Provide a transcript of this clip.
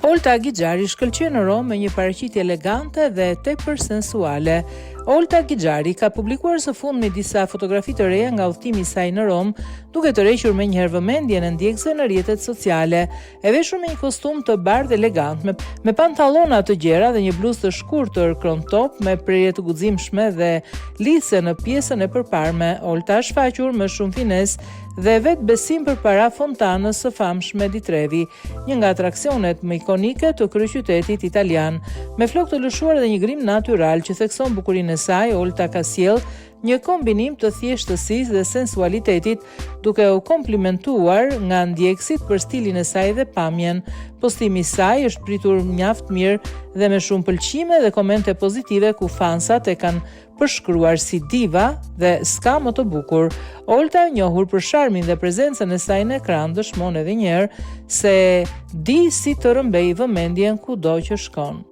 Olta Gixhari shkëlqyen në Rom me një paraqitje elegante dhe tepër sensuale. Olta Gixhari ka publikuar së fundmi disa fotografi të reja nga udhtimi i saj në Rom, duke tërhequr menjëherë vëmendjen e ndjekësve në rrjetet sociale. E veshur me një kostum të bardhë elegant me pantallona të gjera dhe një bluzë të shkurtër crop top me prerje të guximshme dhe lise në pjesën e përparme. Olta është shfaqur me shumë finesë dhe vetë besim përpara fontanës së famshme di Trevi, një nga atraksionet më ikonike të kryeqytetit italian. Me flokë të lëshuar dhe një grim natyral që thekson bukurinë e saj, Olta ka sjellë një kombinim të thjeshtësisë dhe sensualitetit, duke u komplimentuar nga ndjekësit për stilin e saj dhe pamjen. Postimi i saj është pritur mjaft mirë dhe me shumë pëlqime dhe komente pozitive, ku fansat e kanë përshkruar si diva dhe s'ka më të bukur. Olta, e njohur për sharmin dhe prezencën e saj në ekran, dëshmon edhe një herë se di si të rrëmbejë vëmendjen kudo që shkon.